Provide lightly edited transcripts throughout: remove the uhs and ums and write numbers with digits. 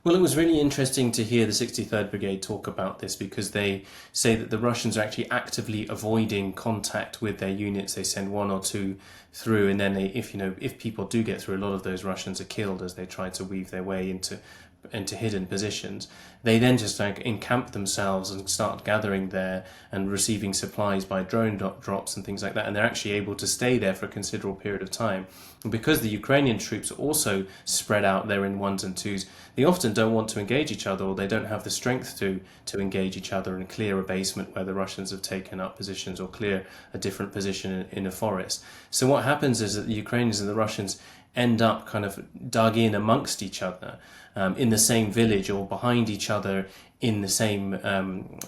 Well, it was really interesting to hear the 63rd Brigade talk about this because they say that the Russians are actually actively avoiding contact with their units. They send one or two through, and then if people do get through, a lot of those Russians are killed as they try to weave their way into hidden positions. They then just encamp themselves and start gathering there and receiving supplies by drone drops and things like that, and they're actually able to stay there for a considerable period of time. And because the Ukrainian troops are also spread out there in ones and twos, they often don't want to engage each other, or they don't have the strength to engage each other and clear a basement where the Russians have taken up positions, or clear a different position in a forest. So what happens is that the Ukrainians and the Russians end up kind of dug in amongst each other, in the same village or behind each other in the same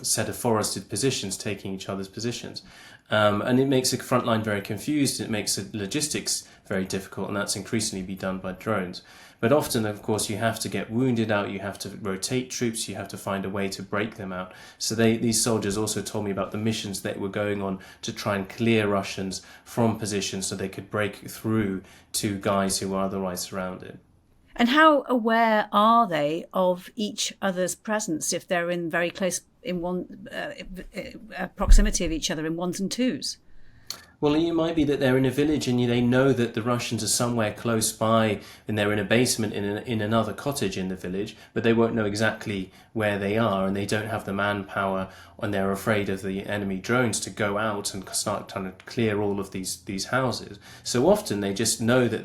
set of forested positions, taking each other's positions. And it makes the front line very confused. It makes the logistics very difficult, and that's increasingly be done by drones. But often, of course, you have to get wounded out, you have to rotate troops, you have to find a way to break them out. So these soldiers also told me about the missions they were going on to try and clear Russians from positions so they could break through to guys who were otherwise surrounded. And how aware are they of each other's presence if they're in very close proximity of each other in ones and twos? Well, it might be that they're in a village and they know that the Russians are somewhere close by, and they're in a basement in another cottage in the village, but they won't know exactly where they are, and they don't have the manpower, and they're afraid of the enemy drones to go out and start trying to clear all of these houses. So often they just know that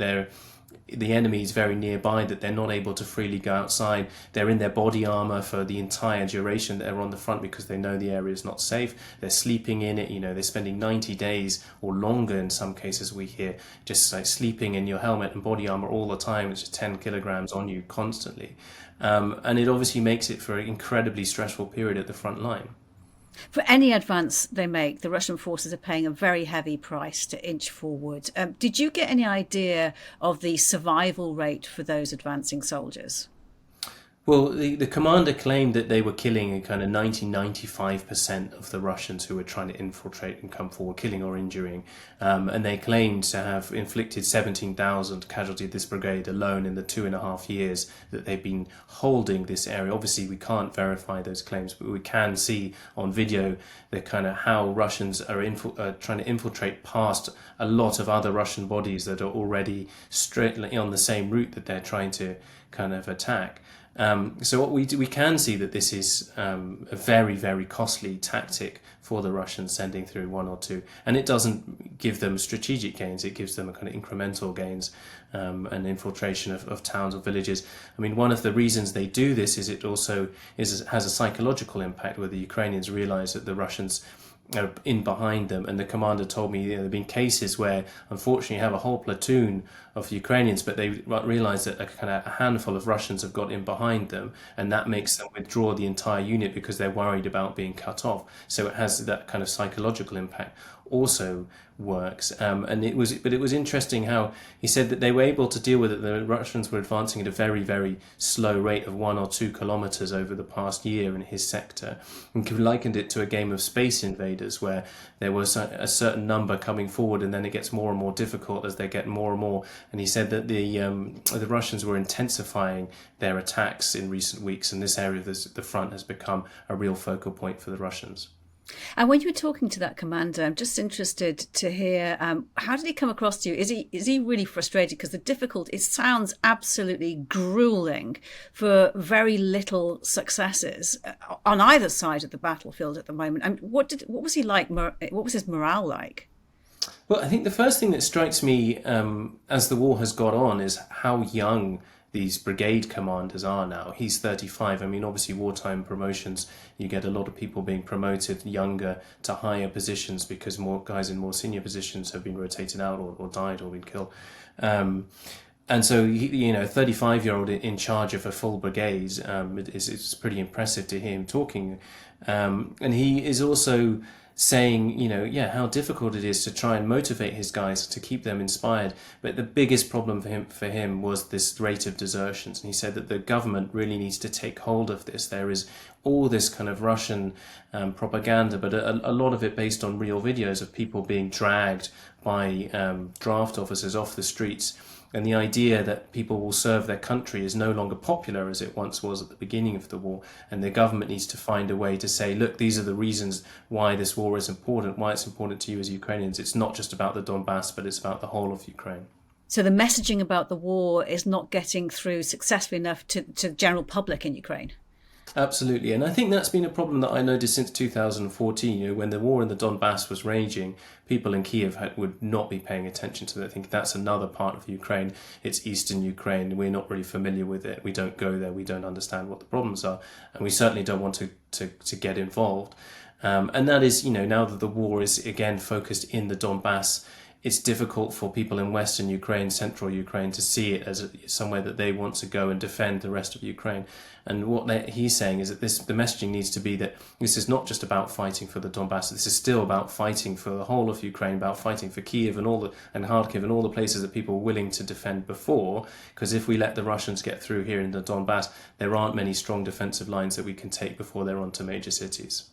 the enemy is very nearby, that they're not able to freely go outside. They're in their body armor for the entire duration that they're on the front because they know the area is not safe. They're sleeping in it. They're spending 90 days or longer in some cases, we hear, just like sleeping in your helmet and body armor all the time, which is 10 kilograms on you constantly. And it obviously makes it for an incredibly stressful period at the front line. For any advance they make, the Russian forces are paying a very heavy price to inch forward. Did you get any idea of the survival rate for those advancing soldiers? Well, the commander claimed that they were killing a kind of 95% of the Russians who were trying to infiltrate and come forward, killing or injuring. And they claimed to have inflicted 17,000 casualties of this brigade alone in the 2.5 years that they've been holding this area. Obviously, we can't verify those claims, but we can see on video the kind of how Russians are trying to infiltrate past a lot of other Russian bodies that are already straight on the same route that they're trying to kind of attack. So what we can see that this is a very, very costly tactic for the Russians, sending through one or two, and it doesn't give them strategic gains. It gives them a kind of incremental gains and infiltration of towns or villages. I mean, one of the reasons they do this is it also has a psychological impact, where the Ukrainians realize that the Russians are in behind them. And the commander told me there have been cases where, unfortunately, you have a whole platoon of Ukrainians, but they realize that a handful of Russians have got in behind them, and that makes them withdraw the entire unit because they're worried about being cut off. So it has that kind of psychological impact. Also works, but it was interesting how he said that they were able to deal with it. The Russians were advancing at a very, very slow rate of 1 or 2 kilometers over the past year in his sector, and likened it to a game of Space Invaders, where there was a certain number coming forward, and then it gets more and more difficult as they get more and more. And he said that the Russians were intensifying their attacks in recent weeks, and this area of the front has become a real focal point for the Russians. And when you were talking to that commander, I'm just interested to hear, how did he come across to you? Is he really frustrated? Because it sounds absolutely grueling for very little successes on either side of the battlefield at the moment. And what was he like? What was his morale like? Well, I think the first thing that strikes me as the war has got on is how young these brigade commanders are now. He's 35. I mean, obviously wartime promotions, you get a lot of people being promoted younger to higher positions because more guys in more senior positions have been rotated out or died or been killed. And so, 35-year-old in charge of a full brigade, it's pretty impressive to hear him talking. And he is also saying, how difficult it is to try and motivate his guys to keep them inspired. But the biggest problem for him was this rate of desertions. And he said that the government really needs to take hold of this. There is all this kind of Russian propaganda, but a lot of it based on real videos of people being dragged by draft officers off the streets And the idea that people will serve their country is no longer popular as it once was at the beginning of the war. And the government needs to find a way to say, look, these are the reasons why this war is important, why it's important to you as Ukrainians. It's not just about the Donbass, but it's about the whole of Ukraine. So the messaging about the war is not getting through successfully enough to the general public in Ukraine. Absolutely. And I think that's been a problem that I noticed since 2014. When the war in the Donbass was raging, people in Kiev would not be paying attention to that. I think that's another part of Ukraine. It's eastern Ukraine. We're not really familiar with it. We don't go there. We don't understand what the problems are. And we certainly don't want to get involved. And that is, now that the war is again focused in the Donbass, it's difficult for people in Western Ukraine, Central Ukraine, to see it as somewhere that they want to go and defend the rest of Ukraine. And what he's saying is that the messaging needs to be that this is not just about fighting for the Donbass. This is still about fighting for the whole of Ukraine, about fighting for Kiev and Kharkiv and all the places that people were willing to defend before. Because if we let the Russians get through here in the Donbass, there aren't many strong defensive lines that we can take before they're onto major cities.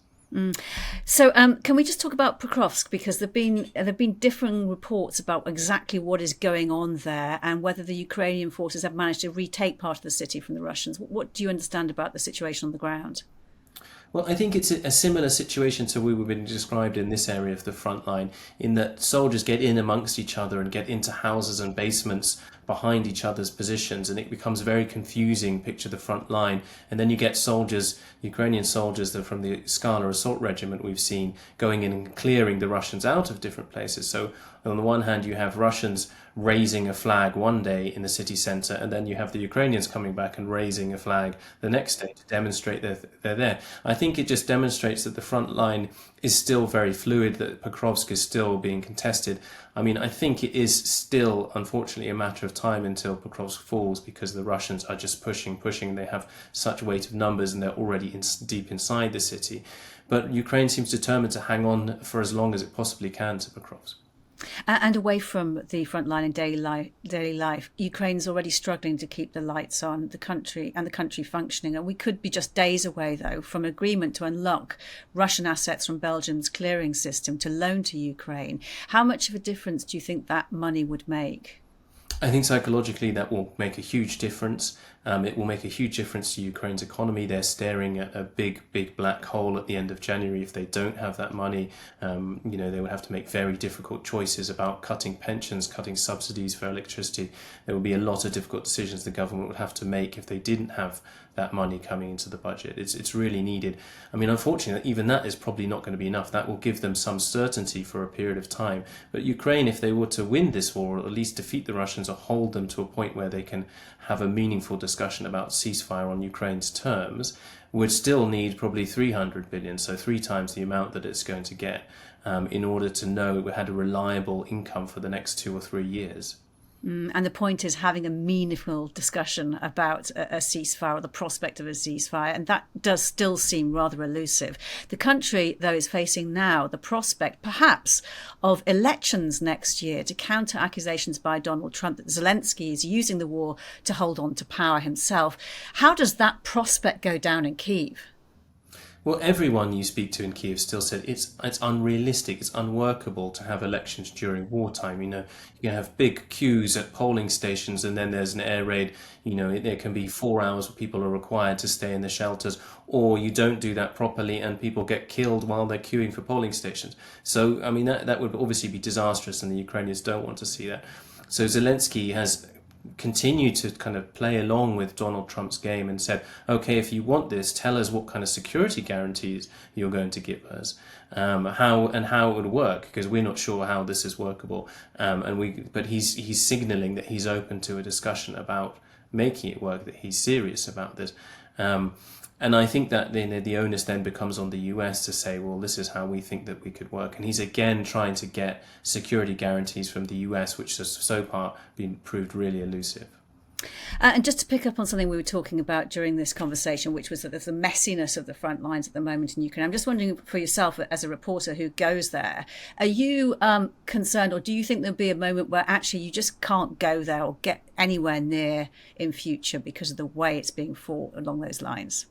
So can we just talk about Pokrovsk, because there've been differing reports about exactly what is going on there and whether the Ukrainian forces have managed to retake part of the city from the Russians. What do you understand about the situation on the ground? Well, I think it's a similar situation to what we've been described in this area of the front line, in that soldiers get in amongst each other and get into houses and basements behind each other's positions, and it becomes very confusing. Picture the front line, and then you get soldiers, Ukrainian soldiers that from the Scala assault regiment we've seen, going in and clearing the Russians out of different places. So on the one hand, you have Russians raising a flag one day in the city centre, and then you have the Ukrainians coming back and raising a flag the next day to demonstrate that they're there. I think it just demonstrates that the front line is still very fluid, that Pokrovsk is still being contested. I mean, I think it is still, unfortunately, a matter of time until Pokrovsk falls, because the Russians are just pushing. They have such weight of numbers and they're already deep inside the city. But Ukraine seems determined to hang on for as long as it possibly can to Pokrovsk. And away from the front line in daily life, Ukraine's already struggling to keep the lights on, the country functioning. And we could be just days away, though, from agreement to unlock Russian assets from Belgium's clearing system to loan to Ukraine. How much of a difference do you think that money would make? I think psychologically that will make a huge difference. It will make a huge difference to Ukraine's economy. They're staring at a big black hole at the end of January if they don't have that money. They would have to make very difficult choices about cutting pensions, cutting subsidies for electricity. There will be a lot of difficult decisions the government would have to make if they didn't have that money coming into the budget. It's really needed. I mean, unfortunately, even that is probably not going to be enough. That will give them some certainty for a period of time. But Ukraine, if they were to win this war, or at least defeat the Russians or hold them to a point where they can have a meaningful discussion about ceasefire on Ukraine's terms, would still need probably 300 billion, so 3 times the amount that it's going to get, in order to know it had a reliable income for the next 2 or 3 years. And the point is having a meaningful discussion about a ceasefire, or the prospect of a ceasefire, and that does still seem rather elusive. The country, though, is facing now the prospect, perhaps, of elections next year to counter accusations by Donald Trump that Zelensky is using the war to hold on to power himself. How does that prospect go down in Kyiv? Well, everyone you speak to in Kiev still said it's unrealistic, it's unworkable to have elections during wartime. You can have big queues at polling stations, and then there's an air raid. There can be 4 hours where people are required to stay in the shelters, or you don't do that properly and people get killed while they're queuing for polling stations. So, I mean, that would obviously be disastrous, and the Ukrainians don't want to see that. So Zelensky has continued to kind of play along with Donald Trump's game and said, okay, if you want this, tell us what kind of security guarantees you're going to give us, how it would work, because we're not sure how this is workable. But he's signaling that he's open to a discussion about making it work, that he's serious about this. And I think that the onus then becomes on the US to say, well, this is how we think that we could work. And he's again trying to get security guarantees from the US, which has so far been proved really elusive. And just to pick up on something we were talking about during this conversation, which was that there's the messiness of the front lines at the moment in Ukraine. I'm just wondering, for yourself as a reporter who goes there, are you concerned, or do you think there'll be a moment where actually you just can't go there or get anywhere near in future because of the way it's being fought along those lines?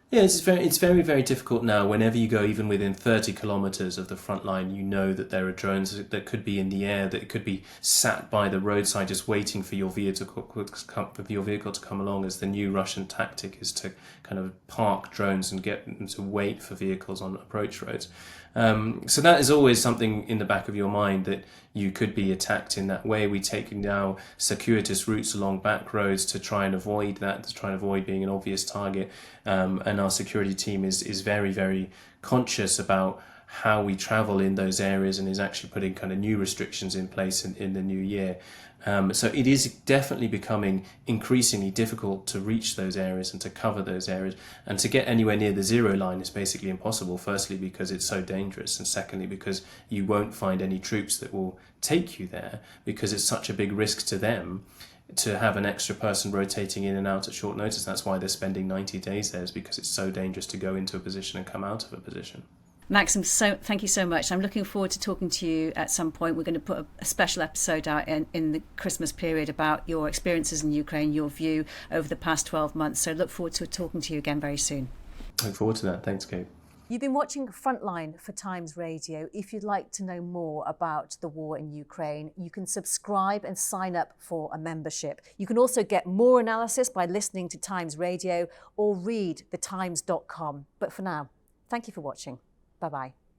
Yeah, it's very, very difficult now. Whenever you go, even within 30 kilometers of the front line, you know that there are drones that could be in the air, that could be sat by the roadside just waiting for your vehicle to come along, as the new Russian tactic is to kind of park drones and get them to wait for vehicles on approach roads. So that is always something in the back of your mind, that you could be attacked in that way. We take now circuitous routes along back roads to try and avoid that, to try and avoid being an obvious target. And our security team is very, very conscious about how we travel in those areas, and is actually putting kind of new restrictions in place in the new year. So it is definitely becoming increasingly difficult to reach those areas and to cover those areas, and to get anywhere near the zero line is basically impossible. Firstly, because it's so dangerous, and secondly, because you won't find any troops that will take you there, because it's such a big risk to them to have an extra person rotating in and out at short notice. That's why they're spending 90 days there, is because it's so dangerous to go into a position and come out of a position. Maxim, thank you so much. I'm looking forward to talking to you at some point. We're going to put a special episode out in the Christmas period about your experiences in Ukraine, your view over the past 12 months. So look forward to talking to you again very soon. Look forward to that. Thanks, Kate. You've been watching Frontline for Times Radio. If you'd like to know more about the war in Ukraine, you can subscribe and sign up for a membership. You can also get more analysis by listening to Times Radio or read thetimes.com. But for now, thank you for watching. Bye-bye.